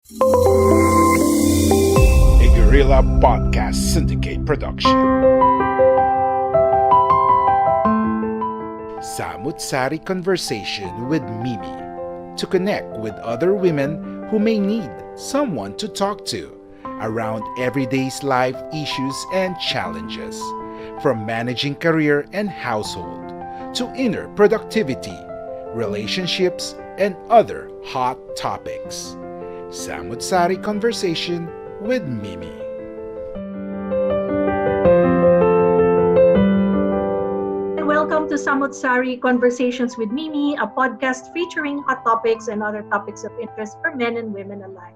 A Guerrilla Podcast Syndicate production. Samut-Sari Conversation with Mimi. To connect with other women who may need someone to talk to around everyday's life issues and challenges. From managing career and household to inner productivity, relationships, and other hot topics. Samut-Sari Conversation with Mimi. And welcome to Samutsari Conversations with Mimi, a podcast featuring hot topics and other topics of interest for men and women alike.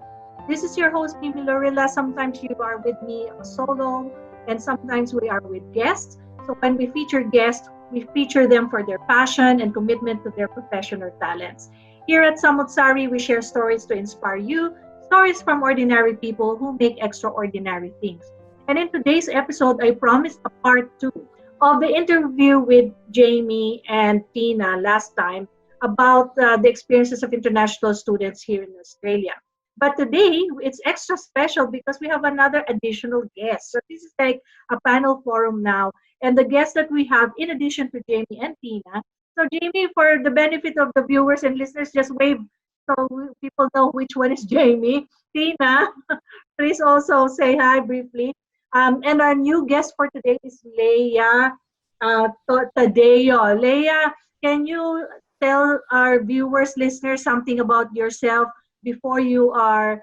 This is your host, Mimi Lorilla. Sometimes you are with me solo, and sometimes we are with guests. So when we feature guests, we feature them for their passion and commitment to their profession or talents. Here at Samutsari, we share stories to inspire you, stories from ordinary people who make extraordinary things. And in today's episode, I promised a part two of the interview with Jamie and Tina last time about the experiences of international students here in Australia. But today, it's extra special because we have another additional guest. So this is like a panel forum now. And the guest that we have, in addition to Jamie and Tina, so Jamie, for the benefit of the viewers and listeners, just wave so people know which one is Jamie. Tina, please also say hi briefly. And our new guest for today is Leia Tadio. Leia, can you tell our viewers, listeners, something about yourself before you are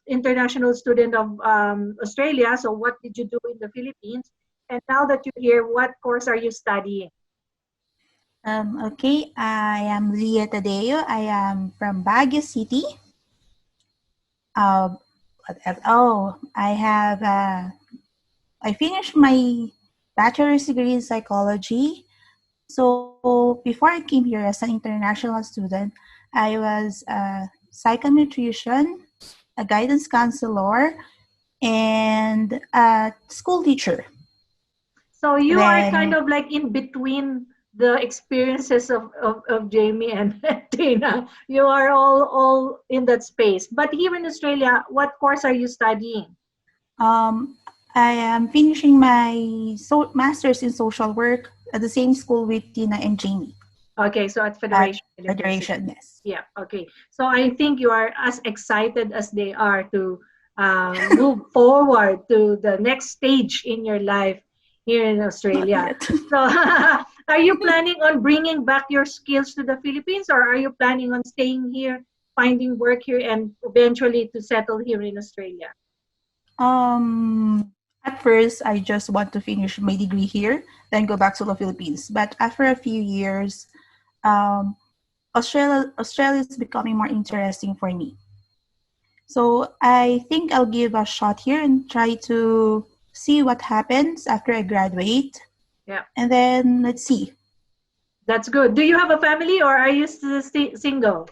international student of Australia? So what did you do in the Philippines? And now that you're here, what course are you studying? Okay, I am Leia Tadio. I am from Baguio City. Uh, I have I finished my bachelor's degree in psychology. So before I came here as an international student, I was a psychonutrition, a guidance counselor, and a school teacher. So you are kind Then of like in between the experiences of Jamie and Tina. You are all in that space. But here in Australia, what course are you studying? Um, I am finishing my master's in social work at the same school with Tina and Jamie Okay, so at at Federation University. Federation. Yes. Yeah, okay. So I think you are as excited as they are to move forward to the next stage in your life here in Not Australia. yet. So are you planning on bringing back your skills to the Philippines, or are you planning on staying here, finding work here, and eventually to settle here in Australia? At first, I just want to finish my degree here, then go back to the Philippines. But after a few years, um, Australia is becoming more interesting for me. So I think I'll give a shot here and try to see what happens after I graduate, Yeah, and then let's see. that's good. Do you have a family, or are you still single?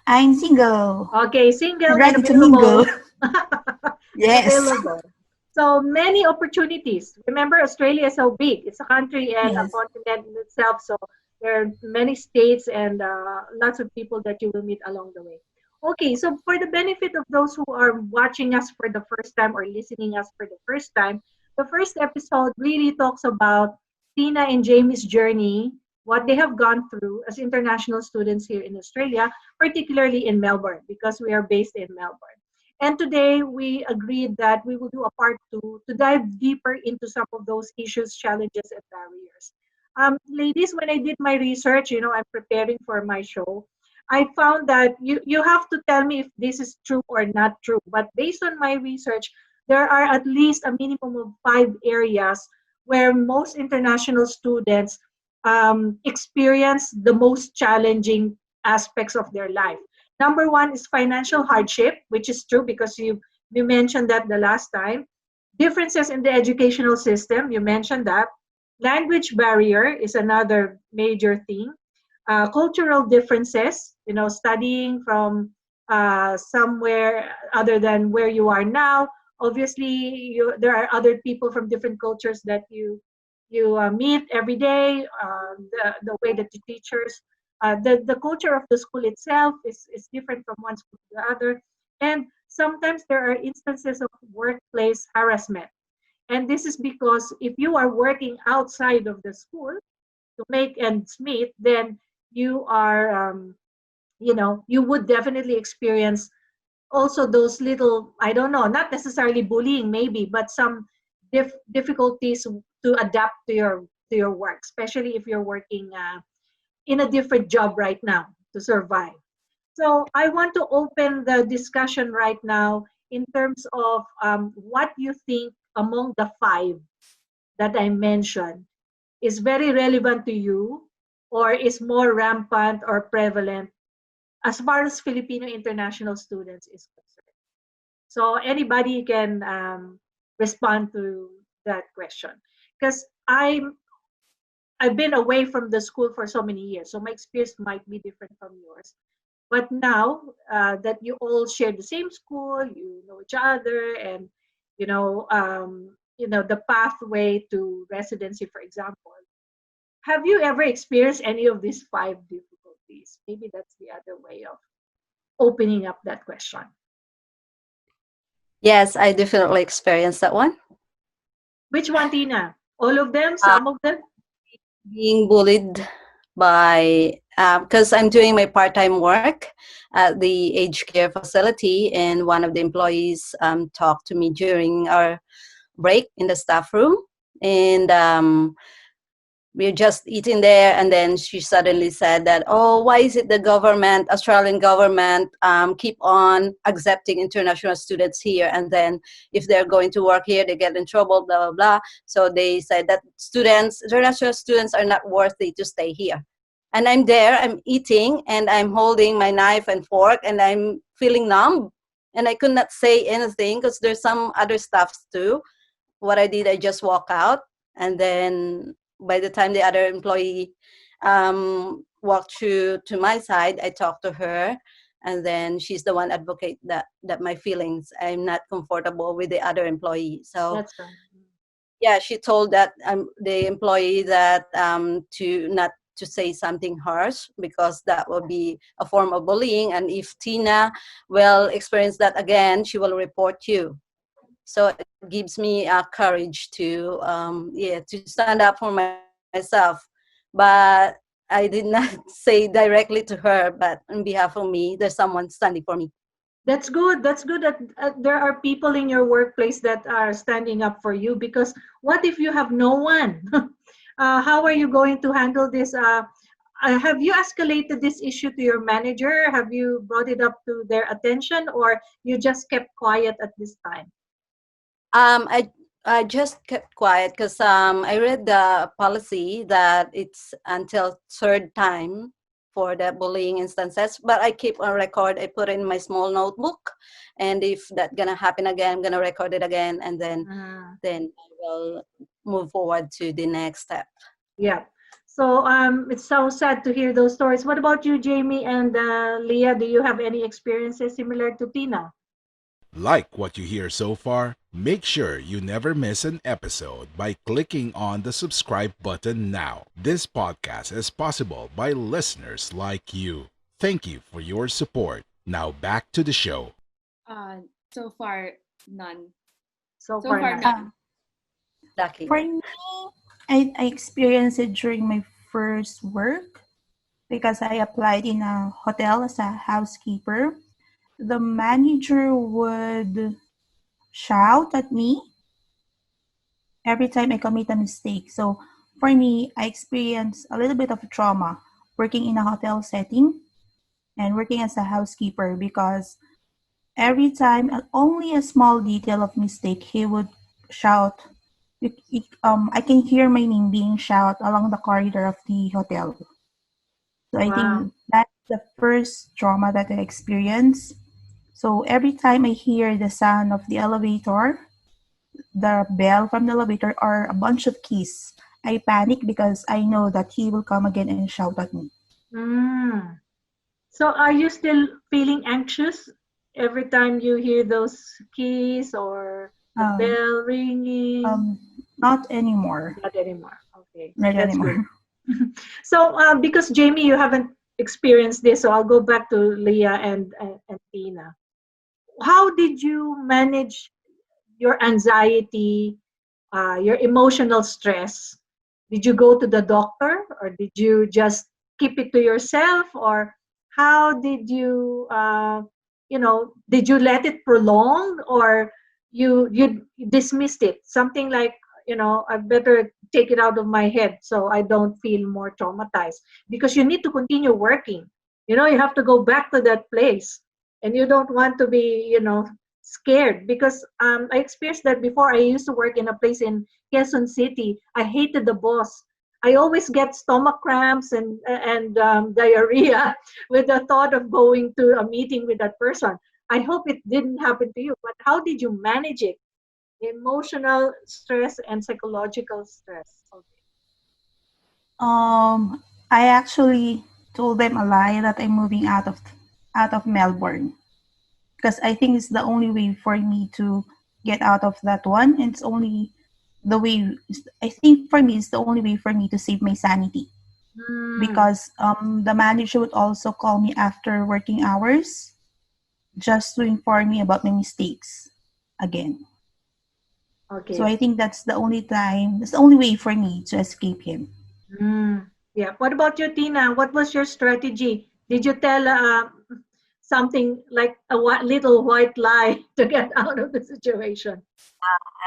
I'm single Okay, and single and ready to mingle. available. Yes. Available. So many opportunities. Remember, Australia is so big. It's a country and a Yes. continent in itself. So there are many states and lots of people that you will meet along the way. Okay, so for the benefit of those who are watching us for the first time or listening us for the first time, the first episode really talks about Tina and Jamie's journey, what they have gone through as international students here in Australia, particularly in Melbourne, because we are based in Melbourne. And today we agreed that we will do a part two to dive deeper into some of those issues, challenges, and barriers. Ladies, when I did my research, I'm preparing for my show. I found that you have to tell me if this is true or not true. But based on my research, there are at least a minimum of 5 areas where most international students experience the most challenging aspects of their life. Number one is financial hardship, which is true because you mentioned that the last time. Differences in the educational system, you mentioned that. Language barrier is another major thing. Cultural differences, studying from somewhere other than where you are now. Obviously, there are other people from different cultures that you meet every day. The way that the teachers, the culture of the school itself is different from one school to the other. And sometimes there are instances of workplace harassment. And this is because if you are working outside of the school to make ends meet, then you are, you would definitely experience also those little, I don't know, not necessarily bullying maybe, but some difficulties to adapt to your work, especially if you're working in a different job right now to survive. So I want to open the discussion right now in terms of what you think among the five that I mentioned is very relevant to you or is more rampant or prevalent as far as Filipino international students is concerned. So anybody can respond to that question because I've been away from the school for so many years, so my experience might be different from yours. But now that you all share the same school, you know each other, and the pathway to residency, for example. Have you ever experienced any of these five difficulties? Maybe that's the other way of opening up that question. Yes, I definitely experienced that one. Which one, Tina? All of them? Uh, Some of them? Being bullied by, because I'm doing my part-time work at the aged care facility, and one of the employees talked to me during our break in the staff room, and we're just eating there, and then she suddenly said that, oh, why is it the government, Australian government, keep on accepting international students here, and then if they're going to work here they get in trouble, blah blah blah. So they said that international students are not worthy to stay here. And I'm there, I'm eating, and I'm holding my knife and fork, and I'm feeling numb, and I could not say anything because there's some other stuffs too. What I did, I just walk out, and then by the time the other employee walked through to my side, I talked to her, and then she's the one advocate that my feelings, I'm not comfortable with the other employee. So That's right. yeah, she told that the employee that to not to say something harsh because that will be a form of bullying, and if Tina will experience that again, she will report you. So it gives me courage to to stand up for myself. But I did not say directly to her, but on behalf of me, there's someone standing for me. That's good. That's good that there are people in your workplace that are standing up for you because what if you have no one? How are you going to handle this? Have you escalated this issue to your manager? Have you brought it up to their attention or you just kept quiet at this time? I just kept quiet because I read the policy that it's until third time for the bullying instances, but I keep on record. I put it in my small notebook, and if that gonna happen again, I'm gonna record it again, and Ah, then I will move forward to the next step. yeah. So it's so sad to hear those stories. What about you, Jamie and Leah? Do you have any experiences similar to Tina? Like what you hear so far? Make sure you never miss an episode by clicking on the subscribe button now. This podcast is possible by listeners like you. Thank you for your support. Now back to the show. So far, none. So So far, far, none. none. Lucky. For me, I experienced it during my first work because I applied in a hotel as a housekeeper. The manager would shout at me every time I commit a mistake. So for me, I experienced a little bit of trauma working in a hotel setting and working as a housekeeper because every time only a small detail of mistake he would shout. I can hear my name being shouted along the corridor of the hotel. So I Wow. think that's the first trauma that I experienced. So every time I hear the sound of the elevator, the bell from the elevator, or a bunch of keys, I panic because I know that he will come again and shout at me. Mm. So are you still feeling anxious every time you hear those keys or the Um, bell ringing? Not anymore. Not anymore. Okay, Not that's good. anymore. So because Jamie, you haven't experienced this, so I'll go back to Leah and Tina. how did you manage your anxiety, your emotional stress? Did you go to the doctor, or did you just keep it to yourself, or how did you, did you let it prolong, or you dismissed it? Something like, I better take it out of my head so I don't feel more traumatized, because you need to continue working. You have to go back to that place, and you don't want to be, scared, because I experienced that before. I used to work in a place in Quezon City. I hated the boss. I always get stomach cramps and diarrhea with the thought of going to a meeting with that person. I hope it didn't happen to you, but how did you manage it? Emotional stress and psychological stress. Okay. I actually told them a lie that I'm moving out of Melbourne, because I think it's the only way for me to get out of that one. And it's only the way, I think for me, it's the only way for me to save my sanity, Hmm. because the manager would also call me after working hours just to inform me about my mistakes again. So Okay. I think that's the only way for me to escape him. Mm, yeah. What about you, Tina? What was your strategy? Did you tell something like a little white lie to get out of the situation?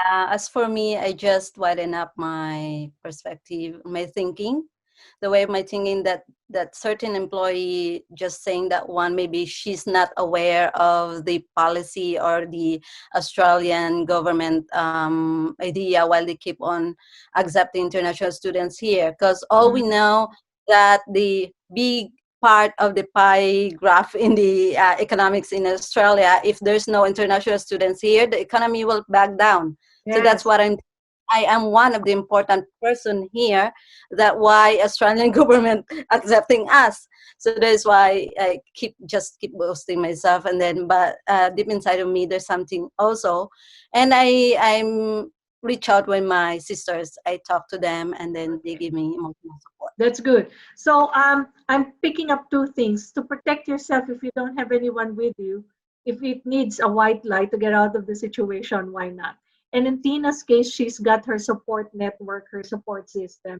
As for me, I just widen up my perspective, my thinking, the way of my thinking, that certain employee just saying that one, maybe she's not aware of the policy or the Australian government idea while they keep on accepting international students here. Because all we Mm, know that the big part of the pie graph in the economics in Australia, if there's no international students here, the economy will back down. So that's yes. what I am one of the important person here, that why Australian government accepting us. So that's why I keep boasting myself, and then but deep inside of me there's something also, and I'm reach out with my sisters. I talk to them, and then they Okay. give me emotional support. That's good. So I'm picking up two things to protect yourself. If you don't have anyone with you, if it needs a white light to get out of the situation, why not? And in Tina's case, she's got her support network, her support system,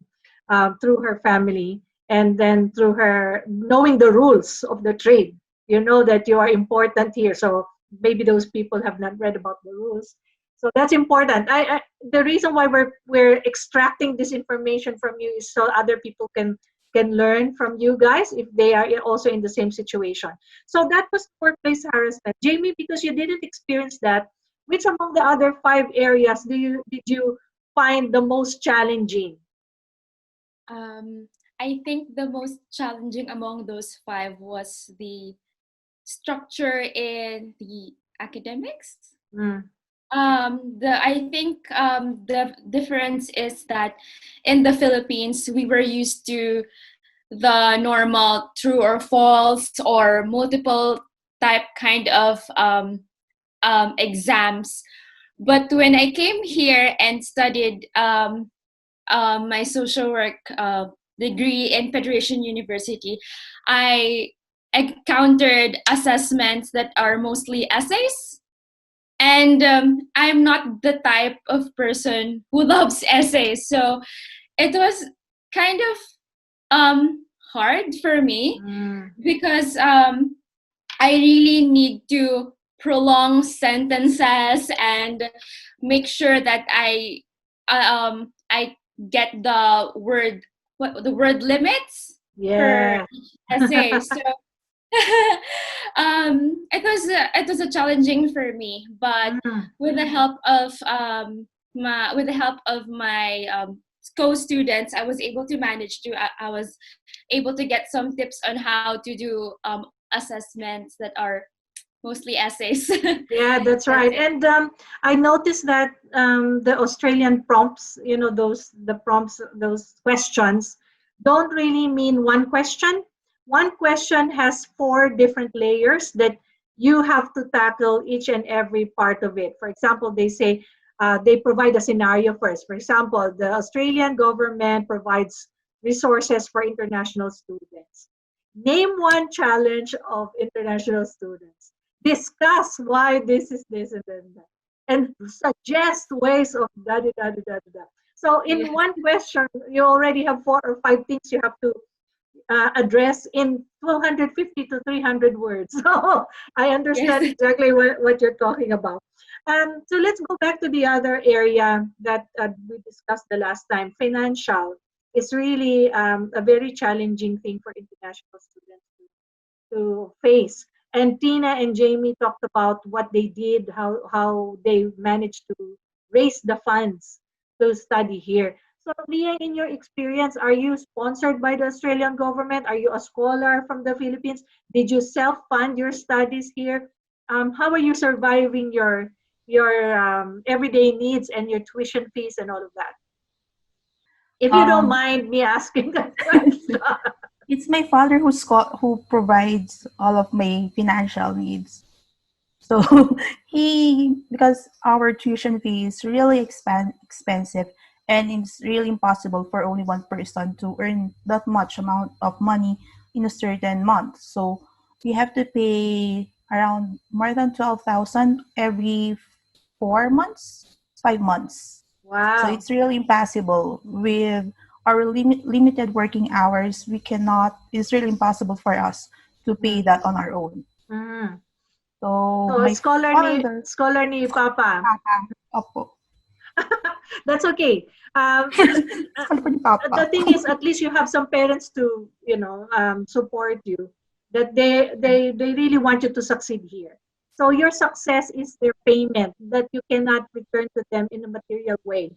through her family, and then through her knowing the rules of the trade. You know that you are important here. So maybe those people have not read about the rules. So that's important. The reason why we're extracting this information from you is so other people can learn from you guys if they are also in the same situation. So that was workplace harassment. Jamie, because you didn't experience that, which among the other five areas did you find the most challenging? Um, I think the most challenging among those five was the structure in the academics. Mm, I think the difference is that in the Philippines we were used to the normal true or false or multiple type kind of exams. But when I came here and studied my social work degree in Federation University, I encountered assessments that are mostly essays. And I'm not the type of person who loves essays. So it was kind of hard for me mm, because I really need to prolong sentences and make sure that I get the word limits per yeah. essay. So it was a challenging for me, but Mm, with the help of my co-students, I was able to manage to I was able to get some tips on how to do assessments that are mostly essays. yeah, that's That's right. it. And I noticed that the Australian prompts, the prompts, those questions, don't really mean one question. One question has four different layers that you have to tackle each and every part of it. For example, they say they provide a scenario first. For example, the Australian government provides resources for international students. Name one challenge of international students. discuss why this is this and then that, and suggest ways of da da da da da da. So in Yes. one question, you already have 4 or 5 things you have to address in 250 to 300 words. So I Yes. understand exactly what you're talking about. So let's go back to the other area that we discussed the last time. Financial is really a very challenging thing for international students to face. And Tina and Jamie talked about what they did, how they managed to raise the funds to study here. So, Leah, in your experience, are you sponsored by the Australian government? Are you a scholar from the Philippines? Did you self-fund your studies here? How are you surviving your everyday needs and your tuition fees and all of that? If you don't Um, mind me asking that question. it's my father who provides all of my financial needs. So because our tuition fee is really expensive, and it's really impossible for only one person to earn that much amount of money in a certain month. So we have to pay around more than 12,000 every 4 months, 5 months. So Wow. it's really impossible with our limited working hours. We cannot. It's really impossible for us to pay that on our own. Mm. So So my father, scholar ni Papa. Papa, opo. That's okay. Scholar po ni The Papa. thing is, at least you have some parents to, support you. That they really want you to succeed here. So your success is their payment that you cannot return to them in a material way,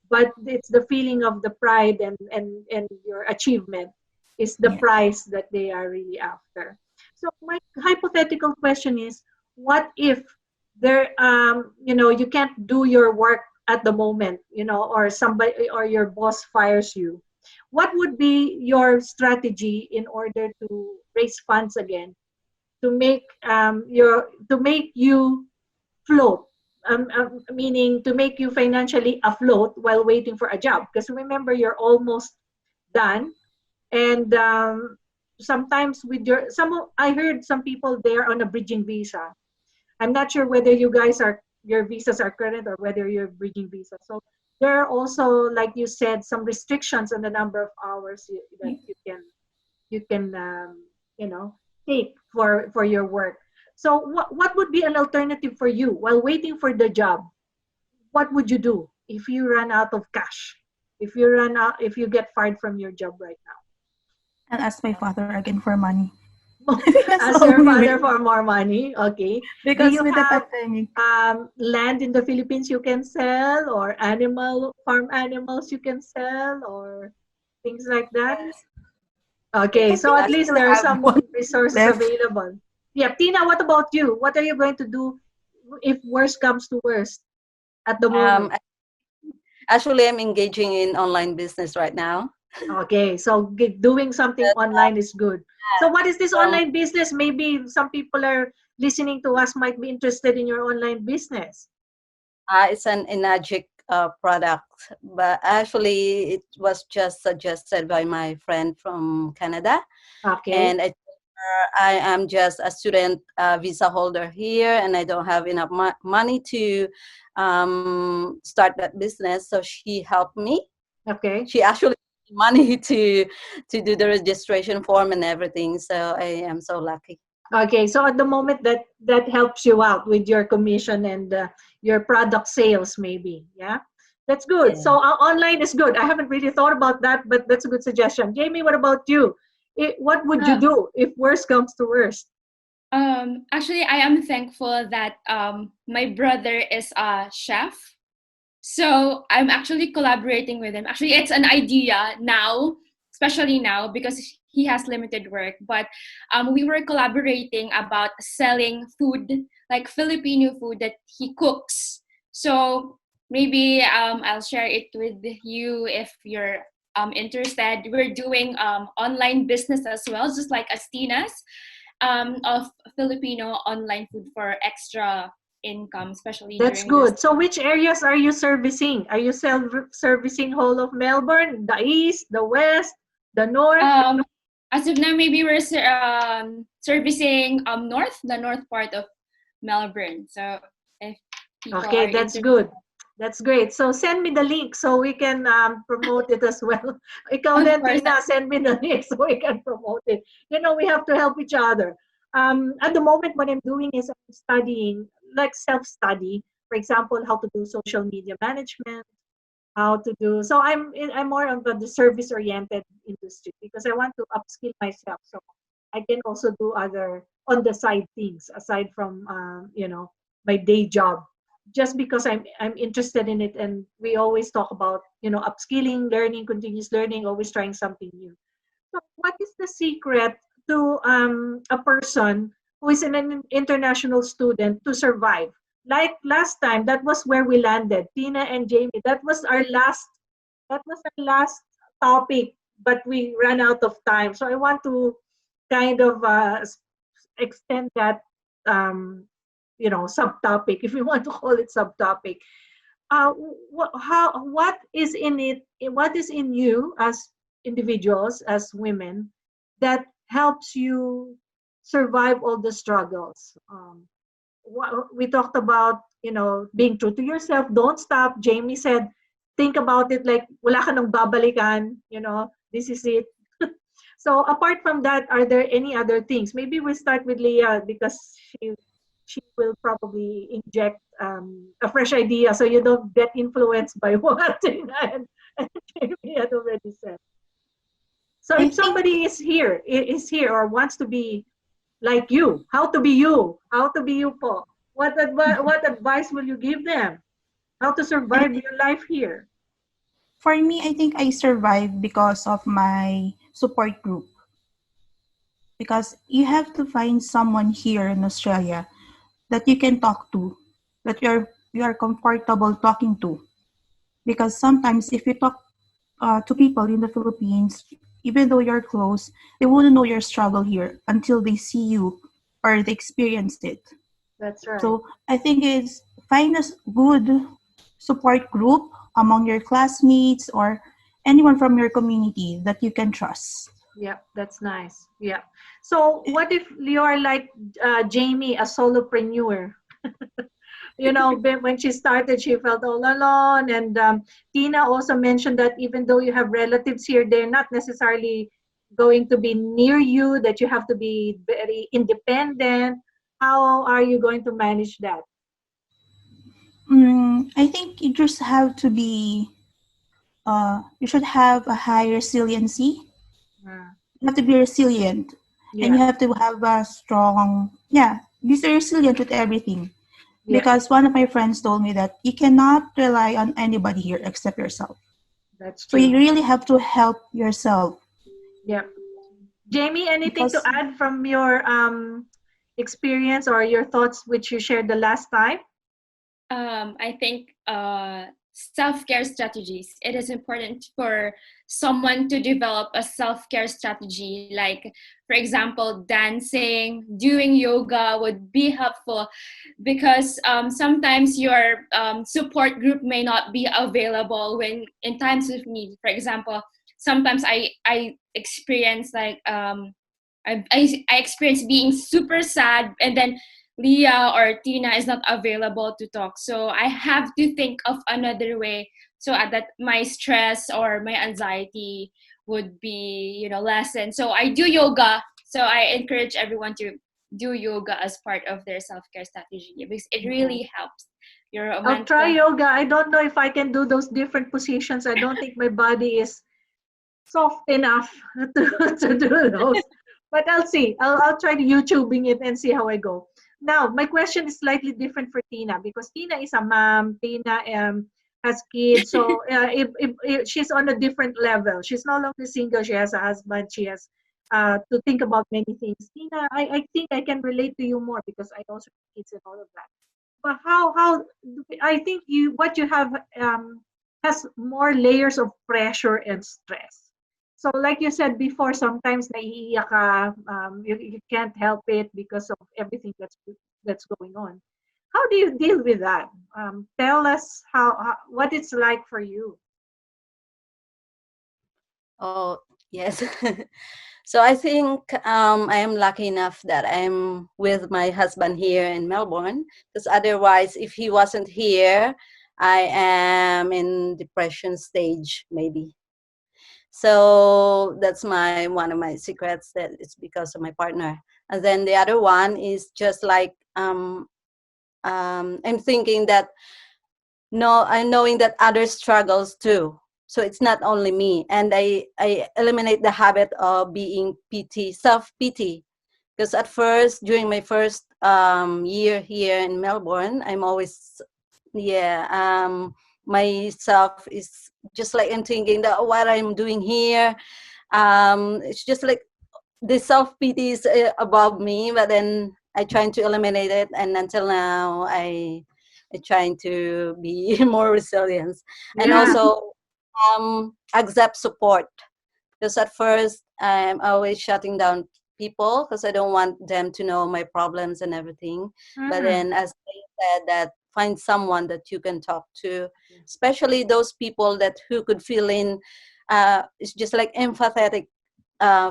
but it's the feeling of the pride and your achievement is the Yeah. prize that they are really after. So my hypothetical question is, what if you can't do your work at the moment, or somebody or your boss fires you? What would be your strategy in order to raise funds again to make you float, meaning to make you financially afloat while waiting for a job? Because remember, you're almost done, and sometimes with I heard some people there on a bridging visa. I'm not sure whether your visas are current or whether you're bridging visa. So there are also, like you said, some restrictions on the number of hours that you can take for your work. So what would be an alternative for you while waiting for the job? What would you do if you run out of cash? If you get fired from your job right And ask my father again for money. now? That's Ask the your only father way. for more money. Okay. Do Because you with the have pandemic, land in the Philippines you can sell, or farm animals you can sell, or things like that? yes, Okay, I so think at I least still there are have some one resources left. available. Yeah, Tina, what about you? What are you going to do if worst comes to worst at the moment? Um, Actually, I'm engaging in online business right now. Okay, so doing something online is good. So what is this Um, online business? Maybe some people are listening to us might be interested in your online business. it's an Enagic product, but actually, it was just suggested by my friend from Canada, Okay. and I am just a student visa holder here, and I don't have enough money to start that business. So she helped me. Okay. She actually gave me money to do the registration form and everything. So I am so lucky. Okay, so at the moment that helps you out with your commission and your product sales, maybe. Yeah, that's good. Yeah. So online is good. I haven't really thought about that, but that's a good suggestion. Jamie, what about you? What would you Uh, do if worst comes to worst? Actually, I am thankful that my brother is a chef. So I'm actually collaborating with him. Actually, it's an idea now, especially now because he has limited work. But we were collaborating about selling food, like Filipino food that he cooks. So maybe I'll share it with you if you're interested. We're doing online business as well, just like Astina's, of Filipino online food for extra income, especially That's during this. good. So which areas are you servicing? Are you servicing whole of Melbourne, the east, the west, the north? Um, as of now, maybe we're servicing the north part of Melbourne. So if people are Okay, that's interested, good. That's great. So send me the link so we can promote it as well. Ikaw of din, course, Tina, send me the link so we can promote it. You know, we have to help each other. At the moment, what I'm doing is I'm studying, like self-study. For example, how to do social media management, how to do. So I'm more on the service-oriented industry because I want to upskill myself. So I can also do other on the side things aside from my day job just because I'm interested in it, and we always talk about upskilling, learning, continuous learning, always trying something new. So what is the secret to a person who is an international student to survive? Like last time, that was where we landed, Tina and Jamie. That was our last topic, but we ran out of time. So I want to kind of extend that subtopic, if you want to call it subtopic. What is in it? What is in you as individuals, as women, that helps you survive all the struggles? We talked about being true to yourself. Don't stop. Jamie said, think about it like wala ka nang babalikan. This is it. So apart from that, are there any other things? Maybe we'll start with Leah because she will probably inject a fresh idea so you don't get influenced by what and Jamie had already said. So I if think somebody is here or wants to be like you, how to be you, Paul? What advice will you give them? How to I survive think your life here? for me, I think I survived because of my support group. Because you have to find someone here in Australia that you can talk to, that you are comfortable talking to. Because sometimes if you talk to people in the Philippines, even though you're close, they wouldn't know your struggle here until they see you or they experience it. That's right. So I think it's find a good support group among your classmates or anyone from your community that you can trust. Yeah, that's nice. Yeah. So what if you're like Jamie, a solopreneur? When she started, she felt all alone. And Tina also mentioned that even though you have relatives here, they're not necessarily going to be near you, that you have to be very independent. How are you going to manage that? I think you just have to be, you should have a high resiliency. Uh, You have to be resilient and you yeah, have to have a strong, yeah, be resilient with everything. yeah, Because one of my friends told me that you cannot rely on anybody here except yourself. that's So true. you really have to help yourself Yeah. Jamie, anything to because add from your experience or your thoughts which you shared the last time? I think self-care strategies. It is important for someone to develop a self-care strategy. Like, for example, dancing, doing yoga would be helpful because sometimes your support group may not be available when in times of need. For example, sometimes I experience like I experience being super sad, and then Leah or Tina is not available to talk. So I have to think of another way so that my stress or my anxiety would be, lessened. So I do yoga. So I encourage everyone to do yoga as part of their self-care strategy because it Yeah. really helps your I'll try mental. yoga. I don't know if I can do those different positions. I don't think my body is soft enough to do those. But I'll see. I'll try to YouTubing it and see how I go. Now, my question is slightly different for Tina because Tina is a mom. Tina has kids, so if she's on a different level. She's no longer single. She has a husband. She has to think about many things. Tina, I think I can relate to you more because I also have kids and all of that. But how I think what you have has more layers of pressure and stress. So like you said before, sometimes naiiyak ka, you can't help it because of everything that's going on. How do you deal with that? Tell us what it's like for you. Oh, Yes. So I think I am lucky enough that I'm with my husband here in Melbourne. Because otherwise, if he wasn't here, I am in depression stage maybe. So that's my one of my secrets, that it's because of my partner. And then the other one is just like I'm thinking that no, I'm knowing that others struggles too. So it's not only me, and I eliminate the habit of being pity, self pity. Because at first, during my first year here in Melbourne, I'm always, yeah, myself is just like I'm thinking that what I'm doing here, it's just like the self pity is above me, but then I trying to eliminate it, and until now I trying to be more resilient, and Yeah. also accept support. Because at first I'm always shutting down people because I don't want them to know my problems and everything. But Mm. then, as they said, that find someone that you can talk to, especially those people that who could feel in. It's just like empathetic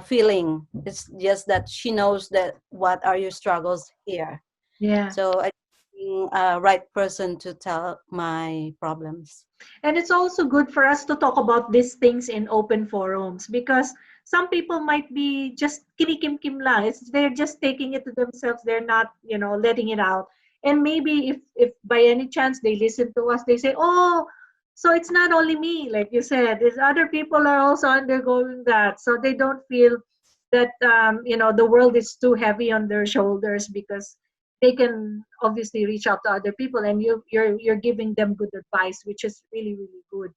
feeling. It's just that she knows that what are your struggles here. Yeah. So I think a right person to tell my problems. And it's also good for us to talk about these things in open forums because some people might be just kinikim kim lang. They're just taking it to themselves. They're not, letting it out. And maybe if by any chance they listen to us, they say, "Oh, so it's not only me, like you said. There's other people are also undergoing that." So they don't feel that the world is too heavy on their shoulders because they can obviously reach out to other people, and you're giving them good advice, which is really really good.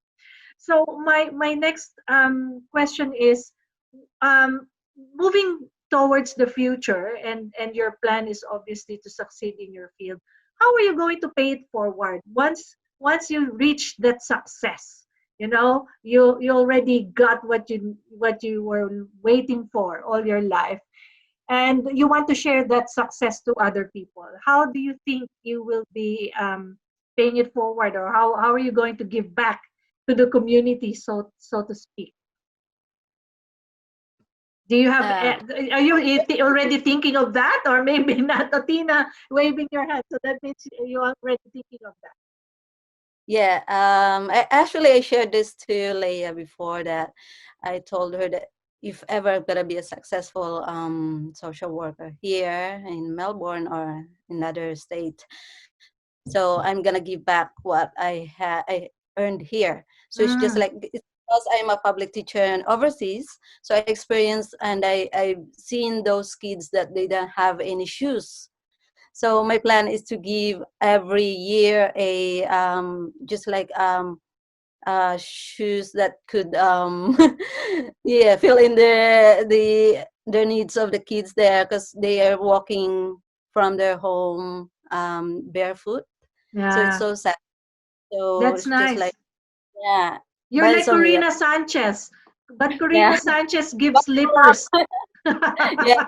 So my next question is, um, moving towards the future, and your plan is obviously to succeed in your field. How are you going to pay it forward once you reach that success? You already got what you were waiting for all your life, and you want to share that success to other people. How do you think you will be paying it forward, or how are you going to give back to the community, so to speak? Do you have? Uh, Are you already thinking of that, or maybe not? Athena waving your hand, so that means you are already thinking of that. Yeah, I shared this to Leia before, that I told her that if ever I'm gonna be a successful social worker here in Melbourne or another state, so I'm gonna give back what I earned here. So it's just Mm, like it's because I'm a public teacher in overseas, so I experienced and I've seen those kids that they don't have any shoes. So my plan is to give every year a just like shoes that could yeah, fill in their needs of the kids there, because they are walking from their home barefoot. So it's yeah, so sad. So that's it's just like, nice. yeah, You're but it's like only a, Corina Sanchez, but yeah. Corina Sanchez gives slippers. Yeah,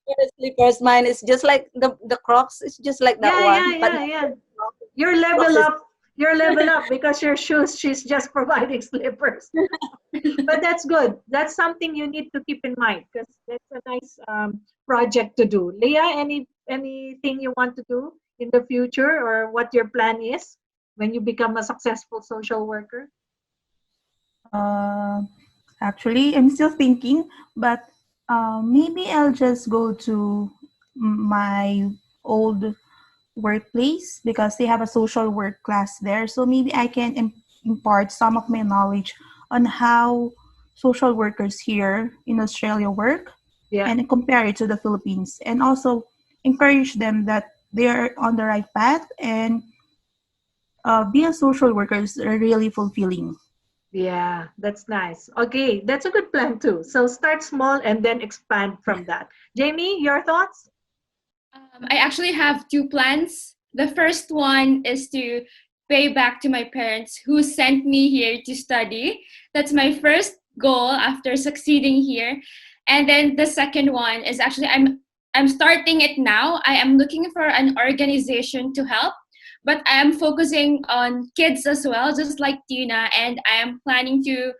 the slippers. Mine is just like the Crocs. It's just like that Yeah, one, yeah, but yeah, yeah. You're Crocs level is up. You're level up because your shoes, she's just providing slippers. But that's good. That's something you need to keep in mind because that's a nice project to do. Leah, anything you want to do in the future, or what your plan is when you become a successful social worker? Uh, Actually, I'm still thinking, but maybe I'll just go to my old workplace because they have a social work class there. So maybe I can impart some of my knowledge on how social workers here in Australia work Yeah, and compare it to the Philippines, and also encourage them that they are on the right path, and being a social worker is really fulfilling. yeah, that's nice. Okay, that's a good plan too. So start small and then expand from that. Jamie, your thoughts? I actually have two plans. The first one is to pay back to my parents who sent me here to study. That's my first goal after succeeding here. And then the second one is actually I'm starting it now. I am looking for an organization to help, but I am focusing on kids as well, just like Tina, and I am planning to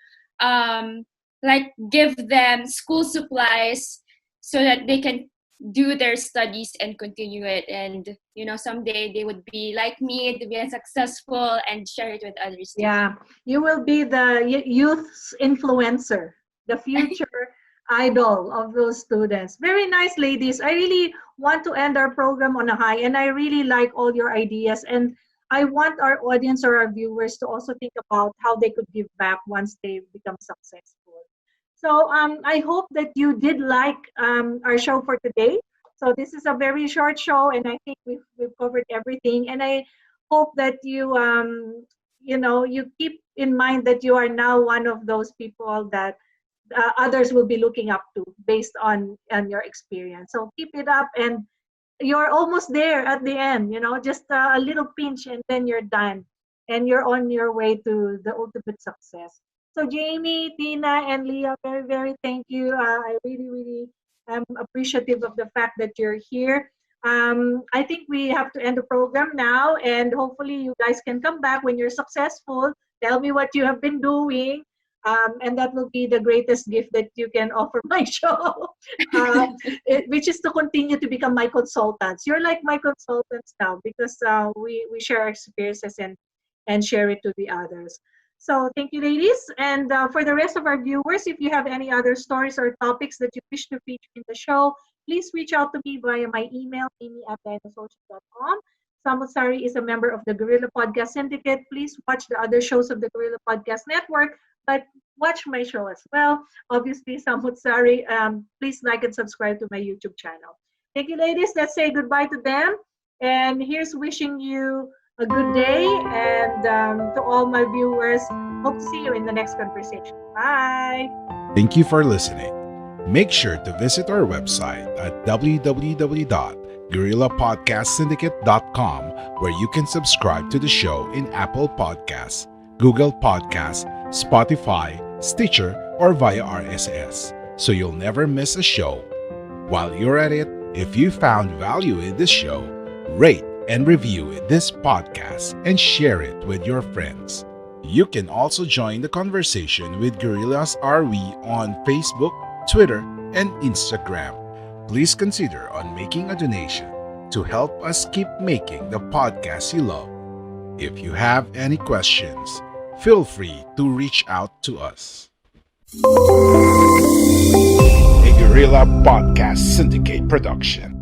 like give them school supplies so that they can do their studies and continue it, and someday they would be like me, to be successful and share it with others too. Yeah, you will be the youth's influencer, the future idol of those students. Very nice, ladies. I really want to end our program on a high, and I really like all your ideas. And I want our audience or our viewers to also think about how they could give back once they become successful. So I hope that you did like our show for today. So this is a very short show, and I think we've covered everything. And I hope that you keep in mind that you are now one of those people that others will be looking up to based on your experience. So keep it up, and you're almost there at the end. Just a little pinch, and then you're done, and you're on your way to the ultimate success. So Jamie, Tina, and Leah, very, very thank you. I really, really am appreciative of the fact that you're here. I think we have to end the program now, and hopefully you guys can come back when you're successful. Tell me what you have been doing, and that will be the greatest gift that you can offer my show, which is to continue to become my consultants. You're like my consultants now because we share our experiences and share it to the others. So thank you, ladies. And for the rest of our viewers, if you have any other stories or topics that you wish to feature in the show, please reach out to me via my email, amy@dynasocial.com. Samutsari is a member of the Guerrilla Podcast Syndicate. Please watch the other shows of the Guerrilla Podcast Network, but watch my show as well. Obviously, Samutsari, please like and subscribe to my YouTube channel. Thank you, ladies. Let's say goodbye to them. And here's wishing you a good day. And to all my viewers, hope to see you in the next conversation. Bye. Thank you for listening. Make sure to visit our website at www.guerrillapodcastsyndicate.com, where you can subscribe to the show in Apple Podcasts, Google Podcasts, Spotify, Stitcher, or via RSS, so you'll never miss a show. While you're at it, if you found value in this show, rate and review this podcast and share it with your friends. You can also join the conversation with Guerrillas RV on Facebook, Twitter, and Instagram. Please consider on making a donation to help us keep making the podcast you love. If you have any questions, feel free to reach out to us. A Guerrilla Podcast Syndicate production.